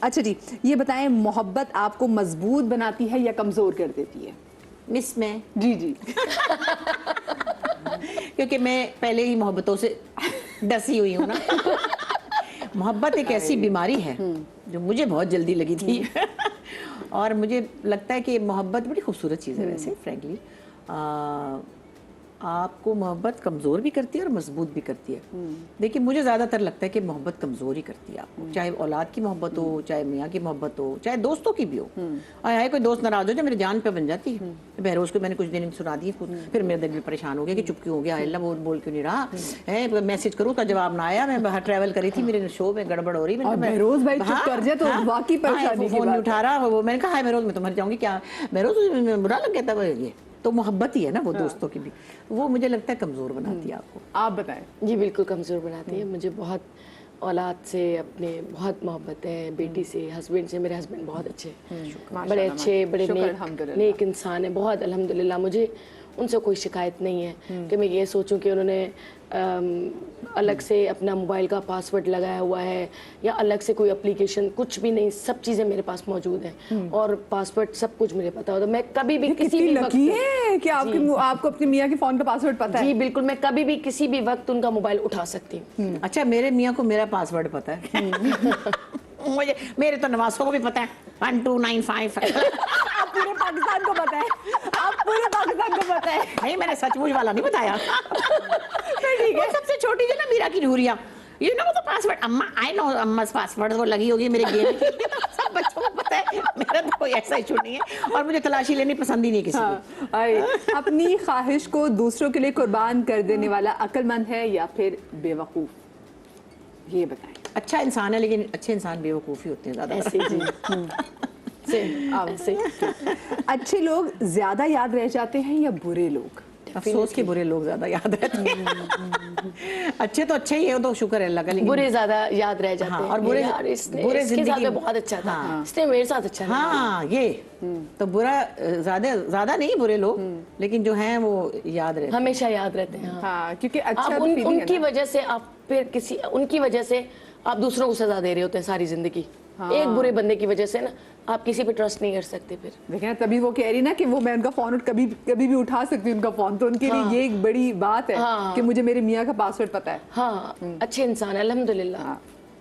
اچھا جی یہ بتائیں محبت آپ کو مضبوط بناتی ہے یا کمزور کر دیتی ہے؟ مس میں جی جی کیونکہ میں پہلے ہی محبتوں سے ڈسی ہوئی ہوں نا. محبت ایک ایسی بیماری ہے جو مجھے بہت جلدی لگی تھی اور مجھے لگتا ہے کہ محبت بڑی خوبصورت چیز ہے ویسے فرینکلی. آپ کو محبت کمزور بھی کرتی ہے اور مضبوط بھی کرتی ہے. دیکھیں مجھے زیادہ تر لگتا ہے کہ محبت کمزور ہی کرتی ہے آپ کو, چاہے اولاد کی محبت ہو, چاہے میاں کی محبت ہو, چاہے دوستوں کی بھی ہو. آئے کوئی دوست ناراض ہو جو میری جان پہ بن جاتی ہے. بہروز کو میں نے کچھ دن سنا دی, پھر میرا دل بھی پریشان ہو گیا کہ چپ کیوں ہو گیا, اللہ وہ بول کیوں نہیں رہا, میسج کروں کا جواب نہ آیا, میں باہر ٹریول کری تھی, میرے شو میں گڑبڑ ہو رہی, بہروز بھائی چپ کر جائے تو واقعی پریشانی کی فون نہیں بات اٹھا رہا. وہ میں نے کہا بہروز میں تو مر جاؤں گی کیا, بہروز برا لگ گیا تھا. یہ تو محبت ہی ہے نا وہ دوستوں کی بھی, وہ مجھے لگتا ہے کمزور بناتی ہے آپ کو. آپ بتائیں. جی بالکل کمزور بناتی ہے. مجھے بہت اولاد سے اپنے بہت محبت ہے, بیٹی سے, ہسبینڈ سے. میرے ہسبینڈ بہت اچھے, بڑے اچھے, بڑے نیک انسان ہیں بہت الحمدللہ. مجھے ان سے کوئی شکایت نہیں ہے کہ میں یہ سوچوں کہ انہوں نے الگ سے اپنا موبائل کا پاسورڈ لگایا ہوا ہے یا الگ سے کوئی اپلیکیشن, کچھ بھی نہیں. سب چیزیں میرے پاس موجود ہیں اور پاسورڈ سب کچھ مجھے پتا ہوتا ہے. میں کبھی بھی کسی بھی وقت کہ آپ کو اپنے میاں کے فون کا پاسورڈ پتا ہے. جی بالکل, میں کبھی بھی کسی بھی وقت ان کا موبائل اٹھا سکتی ہوں. اچھا میرے میاں کو میرا پاسورڈ پتا ہے, مجھے میرے تو نواسوں کو بھی پتا ہے 1295. آپ پورے پاکستان کو پتا ہے, آپ پورے پاکستان کو پتا ہے. نہیں میں نے سچ مچ والا نہیں بتایا. وہ سب سے چھوٹی جو نا میرا کی نوریا, یہ نا وہ تو پاسورڈ اما آئی نو اما's پاسورڈ وہ لگی ہوگی میرے گیم میں, سب بچوں کو پتا ہے. میرا تو کوئی ایسا ایشو نہیں ہے اور مجھے تلاشی لینی پسند ہی نہیں کسی کو. اپنی خواہش کو دوسروں کے لیے قربان کر دینے والا عقل مند ہے یا پھر بے وقوف, یہ بتائیں. اچھا انسان ہے لیکن اچھے انسان بے وقوف ہی ہوتے ہیں زیادہ. ایسے جی اچھے لوگ زیادہ یاد رہ جاتے ہیں یا برے لوگ؟ افسوس کے برے لوگ زیادہ یاد رہتے ہیں. اچھے تو اچھے ہی ہے, تو شکر ہے اللہ کا, لیکن برے زیادہ یاد رہ جاتے ہیں. اور برے اس کے ساتھ بہت اچھا تھا, اس نے میرے ساتھ اچھا. ہاں یہ تو برا زیادہ نہیں برے لوگ, لیکن جو ہیں وہ یاد رہتے ہیں, ہمیشہ یاد رہتے ہیں. ہاں کیونکہ اچھا ان کی وجہ سے آپ پھر کسی, ان کی وجہ سے آپ دوسروں کو سزا دے رہے ہوتے ہیں ساری زندگی. ایک برے بندے کی وجہ سے نا آپ کسی پہ ٹرسٹ نہیں کر سکتے. پھر دیکھیں تبھی وہ کہہ رہی نا کہ وہ میں ان کا فون کبھی بھی اٹھا سکتی ہوں ان کا فون, تو ان کے لیے یہ ایک بڑی بات ہے کہ مجھے میرے میاں کا پاسورڈ پتا ہے. ہاں اچھے انسان الحمدللہ.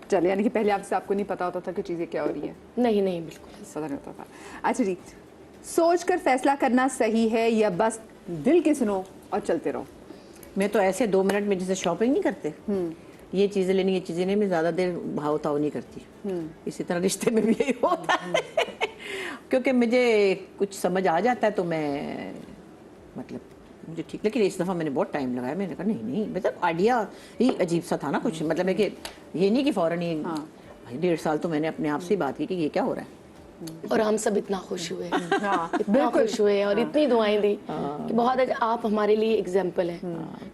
چلے یعنی کہ پہلے آپ کو نہیں پتا ہوتا تھا کہ چیزیں کیا ہو رہی ہیں؟ نہیں بالکل پتا نہیں ہوتا تھا. اچھا جی, سوچ کر فیصلہ کرنا صحیح ہے یا بس دل کے سنو اور چلتے رہو؟ میں تو ایسے 2 منٹ میں جیسے شاپنگ نہیں کرتے, یہ چیزیں لینی, یہ چیزیں نہیں, میں زیادہ دیر بھاؤ تاؤ نہیں کرتی. اسی طرح رشتے میں بھی یہی ہوتا ہے کیونکہ مجھے کچھ سمجھ آ جاتا ہے تو میں مطلب مجھے ٹھیک. لیکن اس دفعہ میں نے بہت ٹائم لگایا, میں نے کہا نہیں مطلب آئیڈیا ہی عجیب سا تھا نا کچھ, مطلب ہے کہ یہ نہیں کہ فوراً ہی 1.5 سال تو میں نے اپنے آپ سے بات کی کہ یہ کیا ہو رہا ہے. اور ہم سب اتنا خوش ہوئے, اتنا خوش ہوئے اور اتنی دعائیں دی کہ بہت آپ ہمارے لیے ایگزامپل ہیں.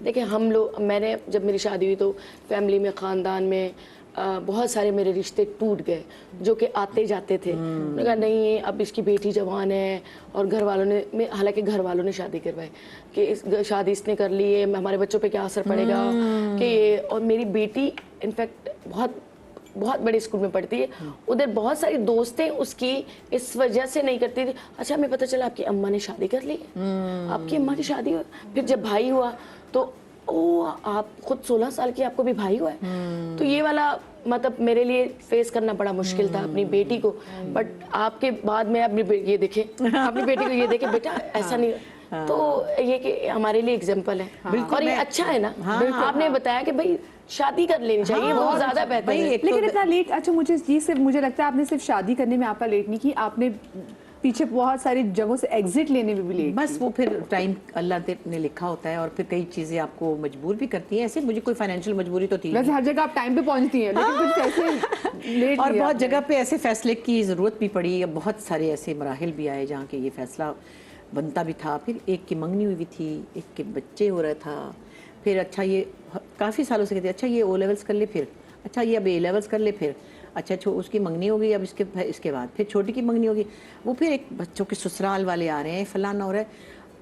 دیکھیں ہم لوگ, میں نے جب میری شادی ہوئی تو فیملی میں, خاندان میں بہت سارے میرے رشتے ٹوٹ گئے جو کہ آتے جاتے تھے. میں نے کہا نہیں اب اس کی بیٹی جوان ہے, اور گھر والوں نے, حالانکہ گھر والوں نے شادی کروائی کہ شادی اس نے کر لی ہے, ہمارے بچوں پہ کیا اثر پڑے گا کہ یہ. اور میری بیٹی انفیکٹ بہت بڑے اسکول میں پڑھتی ہے, ادھر بہت ساری دوستیں اس کی اس وجہ سے نہیں کرتی تھی. اچھا ہمیں پتہ چلا آپ کی اماں نے شادی کر لی, آپ کی اماں کی شادی ہوا. پھر جب بھائی ہوا تو آپ خود 16 سال کی, آپ کو بھی بھائی ہوا ہے. تو یہ والا مطلب میرے لیے فیس کرنا بڑا مشکل تھا اپنی بیٹی کو. بٹ آپ کے بعد میں اپنی یہ دیکھیں, اپنی بیٹی کو یہ دیکھیں بیٹا ایسا نہیں. تو یہ کہ ہمارے لیے ایگزامپل ہے اور یہ اچھا ہے نا. آپ نے بتایا کہ بھائی شادی کر لینی چاہیے, بہت زیادہ بہتر ہے. لیکن اتنا لیٹ, اچھا مجھے لگتا ہے آپ نے صرف شادی کرنے میں آپ کا لیٹ نہیں کی, آپ نے پیچھے بہت ساری جگہوں سے ایگزٹ لینے میں بھی لیٹ. بس وہ پھر ٹائم اللہ نے لکھا ہوتا ہے, اور پھر کئی چیزیں آپ کو مجبور بھی کرتی ہیں. ایسے مجھے کوئی فائنینشیل مجبوری تو تھی ویسے ہر جگہ آپ ٹائم پہ پہنچتی ہیں, لیکن کچھ ایسے لیٹ, اور بہت جگہ پہ ایسے فیصلے کی ضرورت بھی پڑی. بہت سارے ایسے مراحل بھی آئے جہاں کہ یہ فیصلہ بنتا بھی تھا. پھر ایک کی منگنی ہوئی تھی, ایک کے بچے ہو رہا تھا. پھر اچھا یہ کافی سالوں سے کہتے اچھا یہ او لیولس کر لے, پھر اچھا یہ اب اے لیولس کر لے, پھر اچھا اس کی منگنی ہوگی, اب اس کے بعد پھر چھوٹی کی منگنی ہوگی. وہ پھر ایک بچوں کے سسرال والے آ رہے ہیں, فلانا ہو رہا ہے.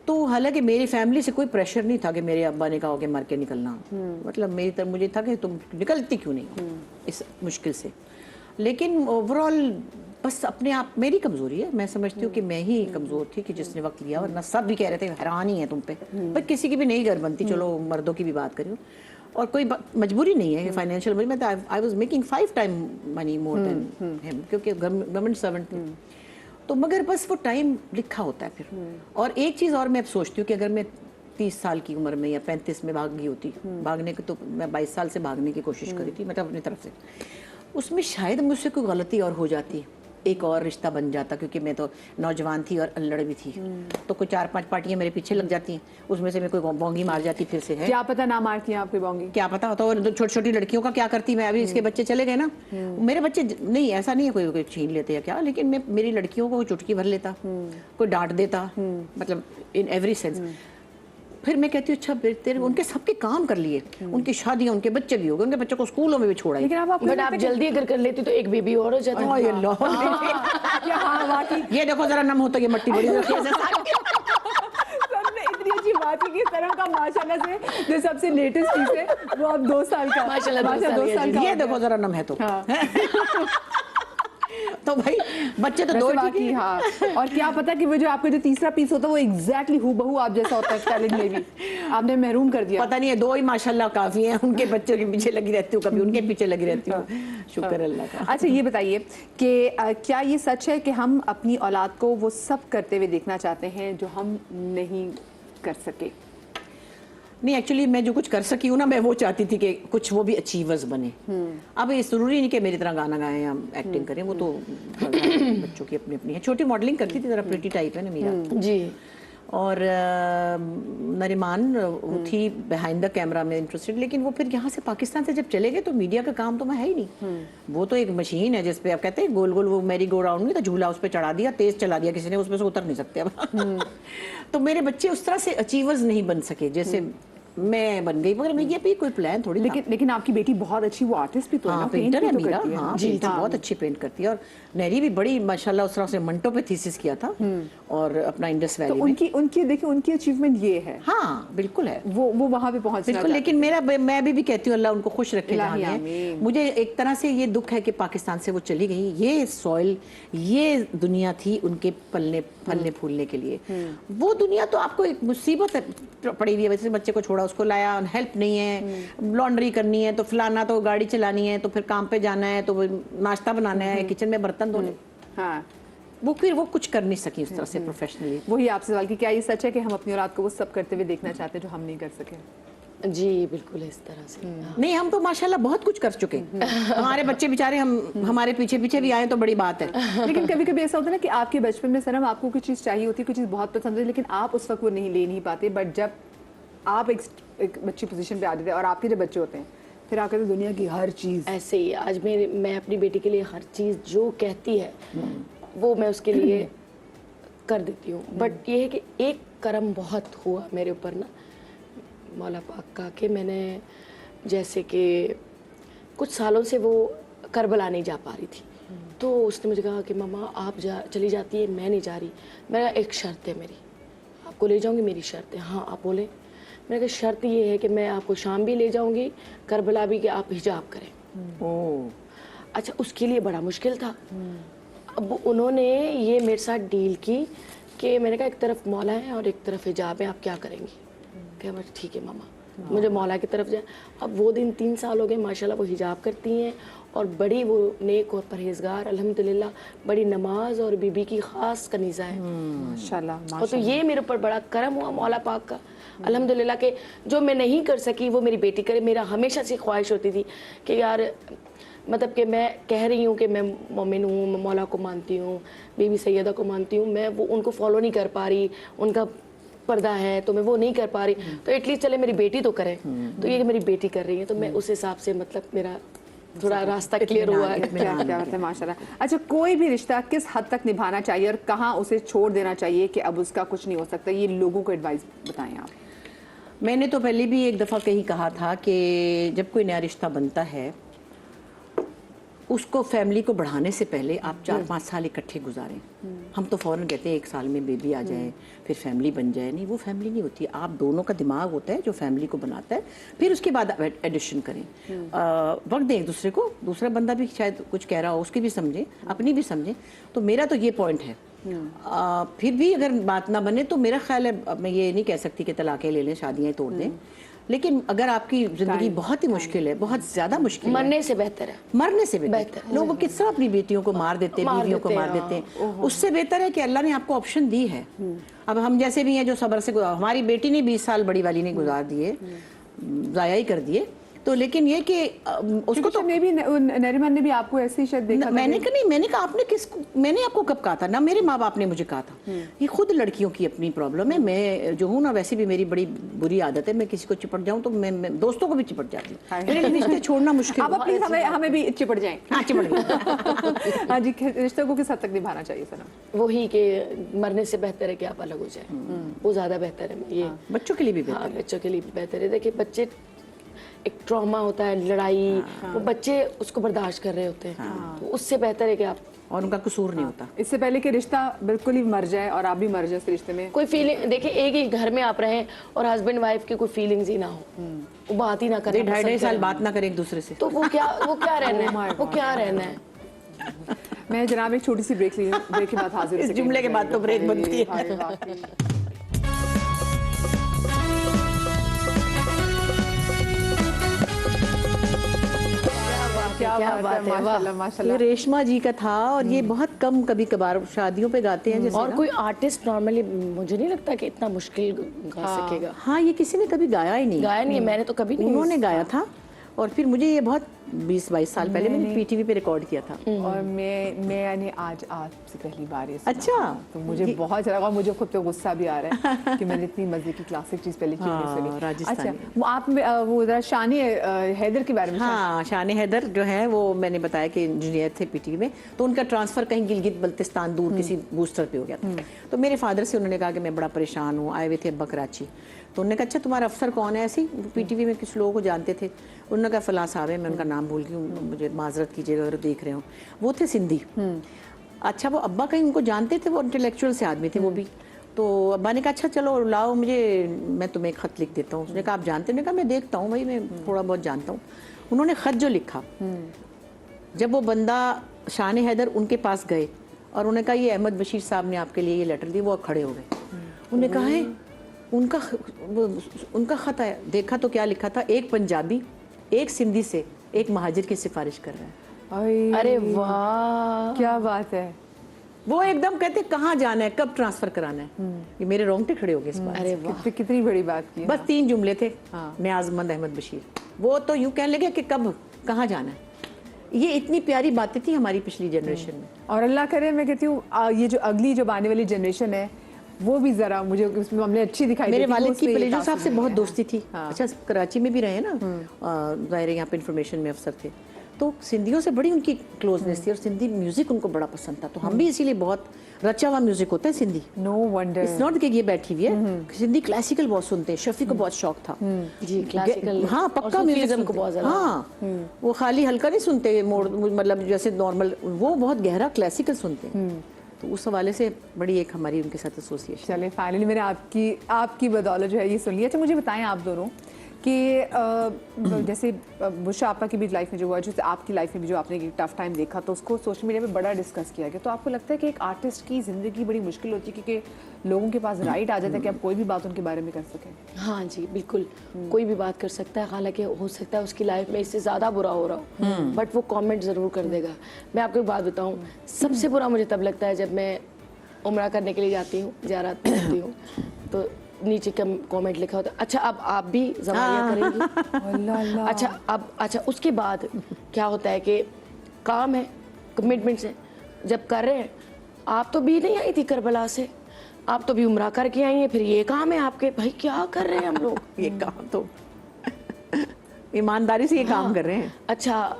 تو حالانکہ میری فیملی سے کوئی پریشر نہیں تھا کہ میرے ابا نے کہا کہ مر کے نکلنا, مطلب میری طرف مجھے تھا کہ تم نکلتی کیوں نہیں اس مشکل سے. لیکن اوور آل بس اپنے آپ میری کمزوری ہے. میں سمجھتی ہوں کہ میں ہی کمزور تھی کہ جس نے وقت لیا, ورنہ سب بھی کہہ رہے تھے حیران ہی ہیں تم پہ, پر کسی کی بھی نہیں گھر بنتی, چلو مردوں کی بھی بات کری ہوں, اور کوئی مجبوری نہیں ہے فائنینشیل. میں I was making 5 time money more than him, کیونکہ گورنمنٹ سرونٹ تھی. تو مگر بس وہ ٹائم لکھا ہوتا ہے پھر. اور ایک چیز اور میں اب سوچتی ہوں کہ اگر میں 30 سال کی عمر میں یا 35 میں بھاگ گئی ہوتی, بھاگنے کی تو میں 22 سال سے بھاگنے کی کوشش کری تھی مطلب اپنی طرف سے, اس میں شاید مجھ سے کوئی غلطی اور ہو جاتی, ایک اور رشتہ بن جاتا, کیونکہ میں تو نوجوان تھی اور الڑ بھی تھی, تو کوئی 4-5 پارٹیاں میرے پیچھے لگ جاتی ہیں, اس میں سے میں کوئی بونگی مار جاتی پھر سے. ہے کیا پتہ نہ مارتی ہیں آپ کی بونگی, کیا پتا ہوتا. اور چھوٹی چھوٹی لڑکیوں کا کیا کرتی میں, ابھی اس کے بچے چلے گئے نا, میرے بچے نہیں, ایسا نہیں ہے کوئی چھین لیتے یا کیا, لیکن میں میری لڑکیوں کو چٹکی بھر لیتا, کوئی ڈانٹ دیتا, مطلب ان ایوری سینس. پھر میں کہتی ہوں اچھا تیرے ان کے سب کے کام کر لیے, ان کی شادیاں, ان کے بچے بھی ہو گئے, ان کے بچوں کو اسکولوں میں بھی چھوڑا. لیکن اب بٹ آپ جلدی اگر کر لیتی تو ایک بیبی اور ہو جاتا. یہ دیکھو ذرا نم ہوتا, یہ مٹی بڑی اتنی اچھی بات ہے کہ اس طرح کا ماشاءاللہ سے جو سب سے لیٹسٹ چیز ہے وہ اب 2 سال کا, ماشاءاللہ 2 سال کا, یہ دیکھو ذرا نم ہے تو. تو بھائی بچے تو 2 باقی. ہاں, اور کیا پتا کہ وہ جو آپ کا جو تیسرا پیس ہوتا ہے وہ ایگزیکٹلی ہو بہو آپ جیسا ہوتا ہے ٹیلنٹ میں بھی, آپ نے محروم کر دیا. پتہ نہیں ہے 2 ہی ماشاءاللہ کافی ہیں, ان کے بچوں کے پیچھے لگی رہتی ہوں, کبھی ان کے پیچھے لگی رہتی ہوں. شکر اللہ کا. اچھا یہ بتائیے کہ کیا یہ سچ ہے کہ ہم اپنی اولاد کو وہ سب کرتے ہوئے دیکھنا چاہتے ہیں جو ہم نہیں کر سکے؟ نہیں, ایکچولی میں جو کچھ کر سکی ہوں نا, میں وہ چاہتی تھی کہ کچھ وہ بھی اچیورز بنے. اب یہ ضروری نہیں کہ میری طرح گانا گائیں یا ایکٹنگ کریں, وہ تو بچوں کی اپنی اپنی ہے. چھوٹی ماڈلنگ کرتی تھی, ذرا پریٹی ٹائپ ہے نا میرا. جی. اور نریمان تھی بیہائنڈ دا کیمرہ میں انٹرسٹڈ, لیکن وہ پھر یہاں سے پاکستان سے جب چلے گئے تو میڈیا کا کام تو میں ہے ہی نہیں. وہ تو ایک مشین ہے جس پہ آپ کہتے ہیں گول گول وہ میری گو راؤنڈ نہیں تھا, جھولا اس پہ چڑھا دیا, تیز چلا دیا کسی نے, اس پہ سے اتر نہیں سکتے اب. تو میرے بچے اس طرح سے اچیورز نہیں بن سکے جیسے میں بن گئی, مگر یہ بھی کوئی پلان تھوڑی. لیکن آپ کی بیٹی بہت اچھی, وہ آرٹسٹ بھی تو ہے نا, پینٹر ہے میرا. ہاں جی, بہت اچھی پینٹ کرتی ہے. اور نیری بھی بڑی ماشاءاللہ اس طرح سے منٹو پہ تھیسس کیا تھا, اور اپنا انڈس ویلی میں. ان کی دیکھیں ان کی اچیومنٹ یہ ہے. ہاں بالکل ہے, وہ وہاں پہ پہنچنا بالکل. لیکن میں بھی کہتی ہوں اللہ ان کو خوش رکھے جہاں ہیں. مجھے ایک طرح سے یہ دکھ ہے کہ پاکستان سے وہ چلی گئی. یہ سوئل, یہ دنیا تھی ان کے پلنے پھولنے کے لیے. وہ دنیا تو آپ کو ایک مصیبت پڑی ہوئی ہے. ویسے بچے کو چھوڑا, اس کو لایا, ہیلپ نہیں ہے, لانڈری کرنی ہے, تو فلانا, تو گاڑی چلانی ہے, تو پھر کام پہ جانا ہے, تو ناشتہ بنانا ہے, کچن میں برتن دھونے. ہاں, وہ پھر وہ کچھ کر نہیں سکی اس طرح سے پروفیشنلی. وہی آپ سے سوال کہ کیا یہ سچ ہے کہ ہم اپنی اولاد کو وہ سب کرتے ہوئے دیکھنا چاہتے ہیں جو ہم نہیں کر سکے؟ جی بالکل اس طرح سے. نہیں, ہم تو ماشاءاللہ بہت کچھ کر چکے. ہمارے بچے بیچارے ہمارے پیچھے پیچھے بھی آئے تو بڑی بات ہے. لیکن کبھی کبھی ایسا ہوتا ہے نا کہ آپ کے بچپن میں سنم آپ کو کوئی چیز چاہیے ہوتی ہے, کوئی چیز بہت پسند ہے, لیکن آپ اس وقت وہ نہیں لے نہیں پاتے, بٹ جب آپ ایک اچھی پوزیشن پہ آ جاتے ہیں اور آپ کے جو بچے ہوتے ہیں پھر آپ کہتے ہیں دنیا کی ہر چیز ایسے ہی. آج میں اپنی بیٹی کے لیے ہر چیز جو کہتی ہے وہ میں اس کے لیے کر دیتی ہوں. بٹ یہ ہے کہ ایک کرم بہت ہوا میرے اوپر نا مولا پاک کا, کہ میں نے جیسے کہ کچھ سالوں سے وہ کربلا نہیں جا پا رہی تھی, تو اس نے مجھے کہا کہ ماما آپ چلی جاتی ہے, میں نہیں جا رہی, میرا ایک شرط ہے, میری آپ کو لے جاؤں گی, میری شرط ہے. ہاں آپ بولیں. میں نے کہا شرط یہ ہے کہ میں آپ کو شام بھی لے جاؤں گی, کربلا بھی, کہ آپ حجاب کریں. اچھا, اس کے لیے بڑا مشکل تھا. اب انہوں نے یہ میرے ساتھ ڈیل کی کہ میں نے کہا ایک طرف مولا ہے اور ایک طرف حجاب ہے, آپ کیا کریں گی؟ کہ بس ٹھیک ہے ماما, مجھے مولا کی طرف جائیں. اب وہ دن 3 سال ہو گئے ماشاءاللہ, وہ حجاب کرتی ہیں اور بڑی وہ نیک اور پرہیزگار, الحمدللہ بڑی نماز اور بی بی کی خاص کنیزہ ہے ماشاءاللہ. اور تو یہ میرے اوپر بڑا کرم ہوا مولا پاک کا الحمدللہ, کہ جو میں نہیں کر سکی وہ میری بیٹی کرے. میرا ہمیشہ سے خواہش ہوتی تھی کہ یار مطلب کہ میں کہہ رہی ہوں کہ میں مومن ہوں, میں مولا کو مانتی ہوں, بی بی سیدہ کو مانتی ہوں, میں وہ ان کو فالو نہیں کر پا رہی, ان کا پردہ ہے تو میں وہ نہیں کر پا رہی, تو ایٹ لیسٹ چلے میری بیٹی تو کرے. تو یہ کہ میری بیٹی کر رہی ہے, تو میں اس حساب سے مطلب میرا تھوڑا راستہ کلیئر ہوا ہے. کیا بات ہے ماشاءاللہ. اچھا, کوئی بھی رشتہ کس حد تک نبھانا چاہیے اور کہاں اسے چھوڑ دینا چاہیے کہ اب اس کا کچھ نہیں ہو سکتا, یہ لوگوں کو ایڈوائز بتائیں آپ. میں نے تو پہلے بھی ایک دفعہ کہیں کہا تھا کہ جب کوئی نیا رشتہ بنتا ہے اس کو فیملی کو بڑھانے سے پہلے آپ 4-5 سال اکٹھے گزاریں. ہم تو فوراً کہتے ہیں 1 سال میں بیبی آ جائے پھر فیملی بن جائے. نہیں، وہ فیملی نہیں ہوتی. آپ دونوں کا دماغ ہوتا ہے جو فیملی کو بناتا ہے, پھر اس کے بعد ایڈیشن کریں, وقت دیں ایک دوسرے کو. دوسرا بندہ بھی شاید کچھ کہہ رہا ہو, اس کی بھی سمجھیں, اپنی بھی سمجھیں. تو میرا تو یہ پوائنٹ ہے. پھر بھی اگر بات نہ بنے تو میرا خیال ہے, میں یہ نہیں کہہ سکتی کہ طلاقیں لے لیں, شادیاں توڑ دیں, لیکن اگر آپ کی زندگی بہت ہی مشکل ہے, بہت زیادہ مشکل ہے, مرنے سے بہتر ہے. مرنے سے بہتر. لوگ کس طرح اپنی بیٹیوں کو مار دیتے ہیں, بیویوں کو مار دیتے ہیں. اس سے بہتر ہے کہ اللہ نے آپ کو آپشن دی ہے. اب ہم جیسے بھی ہیں جو صبر سے, ہماری بیٹی نے 20 سال بڑی والی نے گزار دیے, ضائع ہی کر دیے. تو لیکن یہ کہ اس کو تو میں بھی نریمان نے بھی آپ کو ایسی شاید دیکھا, میں نے کہا نہیں, میں نے کہا آپ نے کس کو, میں نے آپ کو کب کہا تھا, نہ میرے ماں باپ نے مجھے کہا تھا. یہ خود لڑکیوں کی اپنی پرابلم ہے. میں جو ہوں نا, ویسے بھی میری بڑی بری عادت ہے, میں کسی کو چپٹ جاؤں تو میں دوستوں کو بھی چپٹ جاتی ہوں. میرے لیے رشتے چھوڑنا مشکل. اب پلیز ہمیں بھی چپٹ جائیں. ہاں, چپٹ جائیں. ہاں جی, رشتوں کو کس حد تک نبھانا چاہیے سنم؟ وہی کہ مرنے سے بہتر ہے کہ آپ الگ ہو جائیں, وہ زیادہ بہتر ہے. یہ بچوں کے لیے بھی بہتر ہاں, ہے. بچوں کے لیے بھی بہتر ہے. دیکھیں بچے ایک ٹراما ہوتا ہے, لڑائی, وہ بچے اس کو برداشت کر رہے ہوتے ہیں, تو اس سے بہتر ہے کہ آپ, اور ان کا قصور نہیں ہوتا. اس سے پہلے کہ رشتہ بالکل ہی مر جائے اور آپ بھی مر جائے اس رشتے میں. کوئی فیلنگ, دیکھیں ایک ہی گھر میں آپ رہیں اور ہسبینڈ وائف کی کوئی فیلنگز ہی نہ ہو, وہ بات ہی نہ کریں, 2.5 سال بات نہ کریں ایک دوسرے سے, تو وہ کیا رہنا ہے, وہ کیا رہنا ہے. میں جناب ایک چھوٹی سی بریک لی, بریک کے بعد حاضر. اس جملے کے بعد تو بریک بنتی ہے. کیا بات ہے, ماشاءاللہ. یہ ریشما جی کا تھا, اور یہ بہت کم کبھی کبھار شادیوں پہ گاتے ہیں. اور کوئی آرٹسٹ نارملی مجھے نہیں لگتا کہ اتنا مشکل گا سکے گا. ہاں, یہ کسی نے کبھی گایا ہی نہیں. گایا نہیں ہے, میں نے تو کبھی نہیں. انہوں نے گایا تھا, اور پھر مجھے یہ بہت 20-22 سال پہلے میں نے پی ٹی وی پہ ریکارڈ کیا تھا. اور میں یعنی آج آپ سے پہلی بار یہ سنا. اچھا, تو مجھے بہت اچھا لگا, اور مجھے خود پہ غصہ بھی آ رہا ہے کہ میں نے اتنی مزے کی کلاسک چیز پہلے کیوں نہیں سنی. راجستھانی. اچھا, آپ وہ ذرا شان حیدر کے بارے میں. ہاں, شان حیدر جو ہیں وہ میں نے بتایا کہ انجینئر تھے پی ٹی وی میں, تو ان کا ٹرانسفر کہیں گلگت بلتستان دور کسی بوسٹر پہ ہو گیا تھا. تو میرے فادر سے انہوں نے کہا کہ میں بڑا پریشان ہوں, آئے ہوئے تھے ابا کراچی. تو انہوں نے کہا اچھا تمہارا افسر کون ہے؟ ایسی پی ٹی وی میں کچھ لوگوں کو جانتے تھے. انہوں نے کہا فلاں صاحب ہے, میں ان کا نام بھول گئی ہوں, مجھے معذرت کیجیے گا اگر دیکھ رہے ہوں. وہ تھے سندھی. اچھا, وہ ابا کہیں ان کو جانتے تھے, وہ انٹلیکچوئل سے آدمی تھے وہ بھی. تو ابا نے کہا اچھا چلو لاؤ مجھے, میں تمہیں ایک خط لکھ دیتا ہوں. اس نے کہا آپ جانتے ہیں؟ نے کہا میں دیکھتا ہوں بھائی, میں تھوڑا بہت جانتا ہوں. انہوں نے خط جو لکھا, جب وہ بندہ شان حیدر ان کے پاس گئے اور انہوں نے کہا یہ احمد بشیر صاحب نے آپ کے لیے یہ لیٹر دی, وہ کھڑے ہو گئے. انہوں نے کہا ہے ان کا خط آیا, دیکھا تو کیا لکھا تھا, ایک پنجابی ایک سندھی سے ایک مہاجر کی سفارش کر رہا ہے. ارے واہ, کیا بات ہے. وہ ایک دم کہتے کہاں جانا ہے, کب ٹرانسفر کرانا ہے. یہ میرے رونگٹے کھڑے ہو گئے اس بات. ارے واہ, کتنی بڑی بات کی. بس 3 جملے تھے, نیاز مند احمد بشیر. وہ تو یوں کہنے لگے کہ کب کہاں جانا ہے. یہ اتنی پیاری باتیں تھیں ہماری پچھلی جنریشن میں. اور اللہ کرے, میں کہتی ہوں یہ جو اگلی جو آنے والی جنریشن ہے وہ بھی ذرا مجھے اس میں ہم نے اچھی دکھائی. میرے والد کی پلیجو صاحب سے بہت دوستی تھی. اچھا, کراچی میں بھی رہے نا, ظاہر یہاں پہ انفارمیشن میں افسر تھے, تو سندھیوں سے بڑی ان کی کلوزنس تھی, اور سندھی میوزک ان کو بڑا پسند تھا. تو ہم بھی اسی لیے, بہت رچا ہوا میوزک ہوتا ہے Sindhi. No wonder, it's not کہ یہ بیٹھی ہوئی ہے, سندھی کلاسیکل بہت سنتے ہیں. شفیع کو بہت شوق تھا. جی کلاسیکل, ہاں پکا میوزک کو بہت زیادہ. ہاں, وہ خالی ہلکا نہیں سنتے, مطلب جیسے نارمل, وہ بہت گہرا کلاسیکل سنتے ہیں. تو اس حوالے سے بڑی ایک ہماری ان کے ساتھ ایسوسیشن. چلے فائنلی میں نے آپ کی بدولت جو ہے یہ سن لیا. اچھا, مجھے بتائیں آپ دونوں کہ جیسے بشا آپا کی بھی لائف میں جو ہوا, جیسے آپ کی لائف میں بھی جو آپ نے ٹف ٹائم دیکھا, تو اس کو سوشل میڈیا پہ بڑا ڈسکس کیا گیا. تو آپ کو لگتا ہے کہ ایک آرٹسٹ کی زندگی بڑی مشکل ہوتی ہے کیونکہ لوگوں کے پاس رائٹ آ جاتا ہے کہ آپ کوئی بھی بات ان کے بارے میں کر سکیں؟ ہاں جی بالکل, کوئی بھی بات کر سکتا ہے, حالانکہ ہو سکتا ہے اس کی لائف میں اس سے زیادہ برا ہو رہا ہو, بٹ وہ کامنٹ ضرور کر دے گا. میں آپ کو ایک بات بتاؤں, سب سے برا مجھے تب لگتا ہے جب میں عمرہ کرنے کے لیے جاتی ہوں, زیارت کرتی ہوں, تو نیچے کامنٹ لکھا ہوتا ہے اچھا اب آپ بھی زواریہ کریں گی. اچھا اس کے بعد کیا ہوتا ہے کہ کام ہے, کمٹمنٹس ہیں, جب کر رہے ہیں, آپ تو بھی نہیں آئی تھی کربلا سے, آپ تو بھی عمرہ کر کے آئی ہیں, پھر یہ کام ہے آپ کے. بھائی کیا کر رہے ہیں ہم لوگ, یہ کام تو ایمانداری سے یہ کام کر رہے ہیں. اچھا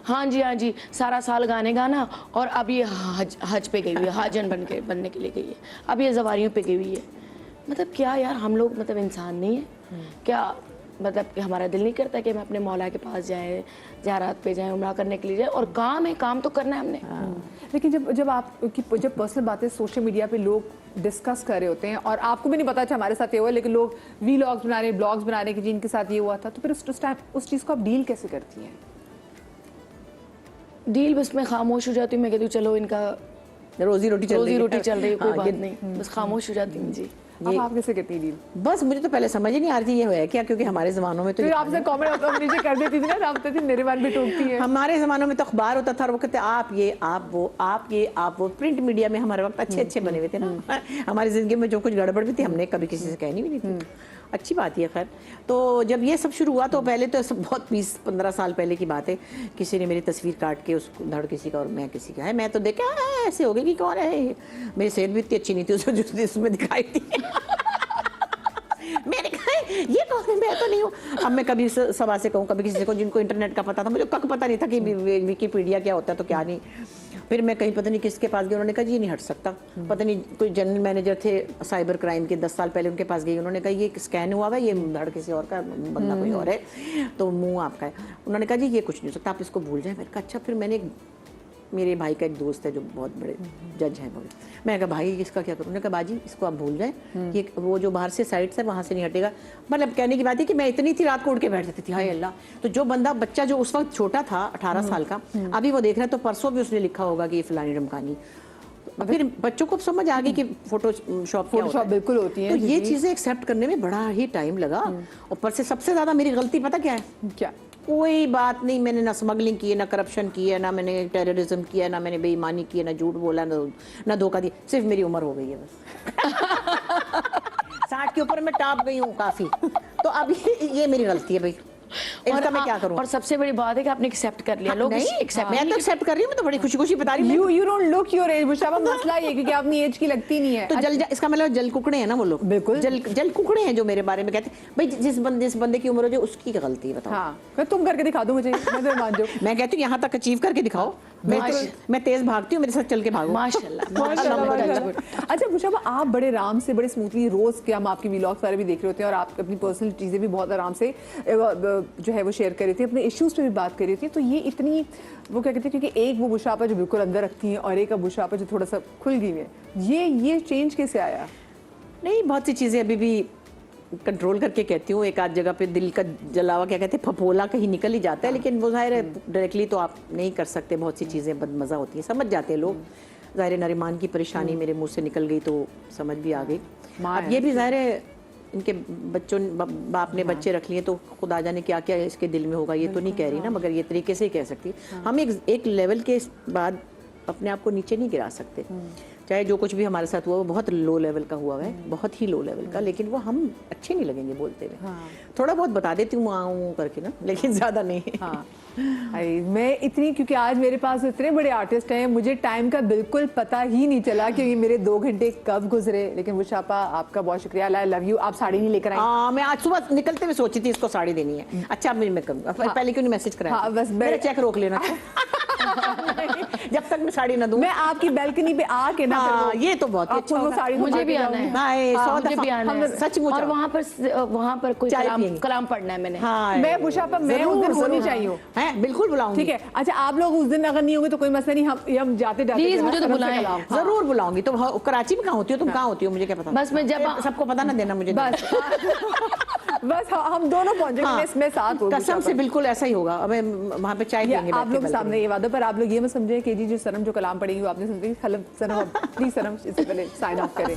ہاں جی سارا سال گانے گانا, اور اب یہ حج پہ گئی ہوئی ہے, حاجن بننے کے لیے گئی ہے, اب یہ زواریوں پہ گئی ہوئی ہے. مطلب کیا یار, ہم لوگ مطلب انسان نہیں ہے کیا؟ مطلب کہ ہمارا دل نہیں کرتا کہ ہم اپنے مولا کے پاس جائیں, زیارات پہ جائیں, عمرہ کرنے کے لیے جائیں, اور کام ہے, کام تو کرنا ہے ہم نے. لیکن جب آپ کی جب پرسنل باتیں سوشل میڈیا پہ لوگ ڈسکس کر رہے ہوتے ہیں اور آپ کو بھی نہیں پتا اچھا ہمارے ساتھ یہ ہوا ہے, لیکن لوگ وی لاگس بنا رہے ہیں, بلاگس بنا رہے ہیں کہ جن کے ساتھ یہ ہوا تھا, تو پھر اس چیز کو آپ ڈیل کیسے کرتی ہیں؟ ڈیل بس میں خاموش ہو جاتی ہوں, میں کہتی ہوں چلو ان کا روزی روٹی چل رہی ہے, کوئی بات نہیں, بس خاموش ہو جاتی ہوں. جی اب آپ کیسے کرتی ہیں ڈیل؟ بس مجھے تو پہلے سمجھ ہی نہیں آ رہی تھی یہ ہوا کیا, کیونکہ ہمارے زمانوں میں تو پھر آپ سے کامنٹ نیچے کر دیتی تھی نا, رابطے تھی میرے بار بھی ٹوکتی ہے. ہمارے زمانوں میں تو اخبار ہوتا تھا اور وہ کہتے آپ یہ آپ وہ, آپ یہ آپ وہ. پرنٹ میڈیا میں ہمارے وقت اچھے بنے ہوئے تھے نا, ہماری زندگی میں جو کچھ گڑبڑ بھی تھی ہم نے کبھی کسی سے کہنی بھی نہیں تھی. اچھی بات ہے. خیر تو جب یہ سب شروع ہوا تو پہلے تو بہت 20-15 سال پہلے کی بات ہے, کسی نے میری تصویر کاٹ کے اس کو دھڑ کسی کا اور میں کسی کا ہے, میں تو دیکھا ایسے ہو گئی کہ کون ہے, میری صحت بھی اتنی اچھی نہیں تھی اس میں دکھائی تھی. میں نے کہا یہ کون ہے, میں تو نہیں ہوں. اب میں کبھی سبا سے کہوں, کبھی کسی کو جن کو انٹرنیٹ کا پتا تھا, مجھے کک پتا نہیں تھا کہ ویکیپیڈیا کیا ہوتا ہے تو کیا نہیں. پھر میں کہیں پتہ نہیں کس کے پاس گئی, انہوں نے کہا جی نہیں ہٹ سکتا. پتہ نہیں کوئی جنرل مینیجر تھے سائبر کرائم کے, 10 سال پہلے ان کے پاس گئی, انہوں نے کہا یہ اسکین ہوا ہوا ہے, یہ دھڑ کسی اور کا, بندہ کوئی اور ہے, تو منہ آپ کا ہے. انہوں نے کہا جی یہ کچھ نہیں ہو سکتا, آپ اس کو بھول جائیں. میں نے کہا اچھا. پھر میں نے میرے بھائی کا ایک دوست ہے جو بہت بڑے جج ہیں, میں نے کہا بھائی اس کا کیا کروں؟ انہوں نے کہا باجی اس کو آپ بھول جائیں, یہ وہ جو باہر سے سائٹ سے وہاں سے نہیں ہٹے گا. مطلب کہنے کی بات ہے کہ میں اتنی تھی رات کو اڑ کے بیٹھ جاتی تھی, ہائے اللہ. تو جو بندہ بچہ جو اس وقت چھوٹا تھا 18 سال کا, ابھی وہ دیکھ رہا ہے, تو پرسوں بھی اس نے لکھا ہوگا کہ یہ فلانی ڈمکانی. پھر بچوں کو سمجھ آ گئی کہ فوٹو شاپ بالکل ہوتی ہے. تو یہ چیزیں ایکسیپٹ کرنے میں بڑا ہی ٹائم لگا. اوپر سے سب سے زیادہ میری غلطی پتہ کیا ہے؟ کیا؟ کوئی بات نہیں, میں نے نہ اسمگلنگ کی ہے, نہ کرپشن کی ہے, نہ میں نے ٹیررزم کیا ہے, نہ میں نے بے ایمانی کی ہے, نہ جھوٹ بولا, نہ دھوکہ دیا. صرف میری عمر ہو گئی ہے بس. 60 کے اوپر میں ٹاپ گئی ہوں کافی. تو اب یہ میری غلطی ہے بھائی, اس کا میں کیا کروں. اور سب سے بڑی بات ہے کہ آپ نے ایکسیپٹ کر لیا. لوگ میں تو ایکسیپٹ کر رہی ہوں, میں تو بڑی خوشی خوشی بتا رہی ہوں. You don't look your age. مشابہ مسئلہ یہ کہ اپنی ایج کی لگتی نہیں ہے. تو اس کا مطلب جل ککڑے ہیں نا وہ لوگ, بالکل جل ککڑے ہیں جو میرے بارے میں کہتے ہیں بھائی جس بندے کی عمر ہو جائے اس کی غلطی بتاؤ. ہاں تم کر کے دکھا دو مجھے, میں تو مان جاؤں. میں کہتی ہوں یہاں تک اچیو کر کے دکھاؤ. میں تیز بھاگتی ہوں, میرے ساتھ چل کے بھاگو. ماشاءاللہ. اچھا مشابہ آپ بڑے آرام سے بڑے اسموتھلی روز کے ہم آپ کی ویلاگس وغیرہ بھی دیکھ رہے ہوتے ہیں, اور آپ اپنی پرسنل چیزیں بھی بہت آرام سے جو ہے وہ شیئر کر رہی تھی, اپنے ایشوز پہ بھی بات کر رہی تھی. تو یہ اتنی وہ کیا کہتے ہیں, کیونکہ ایک وہ مشابہ جو بالکل اندر رکھتی ہیں اور ایک اب مشابہ جو تھوڑا سا کھل گئی ہے, یہ چینج کیسے آیا؟ نہیں, بہت سی چیزیں ابھی بھی کنٹرول کر کے کہتی ہوں. ایک آدھ جگہ پہ دل کا جلاوا کیا کہتے ہیں پھپولا کہیں نکل ہی جاتا ہے, لیکن وہ ظاہر ہے ڈائریکٹلی تو آپ نہیں کر سکتے. بہت سی چیزیں بد مزہ ہوتی ہیں, سمجھ جاتے ہیں لوگ. ظاہر نریمان کی پریشانی میرے منہ سے نکل گئی تو سمجھ بھی آ گئی. اب یہ بھی ظاہر ہے ان کے بچوں باپ نے بچے رکھ لیے تو خدا جانے کیا کیا اس کے دل میں ہوگا, یہ تو نہیں کہہ رہی نا, مگر یہ طریقے سے ہی کہہ سکتی. ہم ایک لیول کے بعد اپنے آپ کو نیچے نہیں گرا سکتے. چاہے جو کچھ بھی ہمارے ساتھ ہوا وہ بہت لو لیول کا ہوا ہے, بہت ہی لو لیول کا, لیکن وہ ہم اچھے نہیں لگیں گے بولتے ہوئے. تھوڑا بہت بتا دیتی ہوں آؤں کر کے نا, لیکن زیادہ نہیں. میں اتنی, کیونکہ آج میرے پاس اتنے بڑے آرٹسٹ ہیں, مجھے ٹائم کا بالکل پتہ ہی نہیں چلا کہ یہ میرے 2 گھنٹے کب گزرے. لیکن مشابہ آپ کا بہت شکریہ, آئی لو یو. آپ ساڑی نہیں لے کر آئیں؟ میں آج صبح نکلتے ہوئے سوچی تھی اس کو ساڑی دینی ہے. اچھا میں کروں گا, پہلے کیوں نہیں میسج کرایا, بس میرا چیک روک لینا جب تک میں ساڑی نہ دوں. میں آپ کی بیلکنی پہ آ کے نا, یہ تو بہت اچھا ہوگا. مجھے بھی آنا ہے, مجھے بھی آنا ہے سچ مچ. اور وہاں پر کوئی کلام پڑھنا ہے میں نے. میں مشابہ میں اس دن ہونی چاہیے. بالکل بلاؤں گی. ٹھیک ہے. اچھا آپ لوگ اس دن اگر نہیں ہوں گے تو کوئی مسئلہ نہیں, ہم جاتے جاتے پلیز مجھے تو بلائیں. ضرور بلاؤں گی. تو کراچی میں کہاں ہوتی ہو تم, کہاں ہوتی ہو مجھے کیا پتا. بس میں جب سب کو پتا نہ دینا مجھے. بس ہم دونوں پہنچے گے, میں ساتھ ہوں. قسم سے بالکل ایسا ہی ہوگا. ہمیں وہاں پہ چائے پئیں گے آپ لوگ سامنے یہ وعدہ, پر آپ لوگ یہ مت سمجھیں کہ جی جو سنم جو کلام پڑھیں گی وہ آپ نے سمجھے. سنم پلیز سنم اس سے پہلے سائن آف کریں.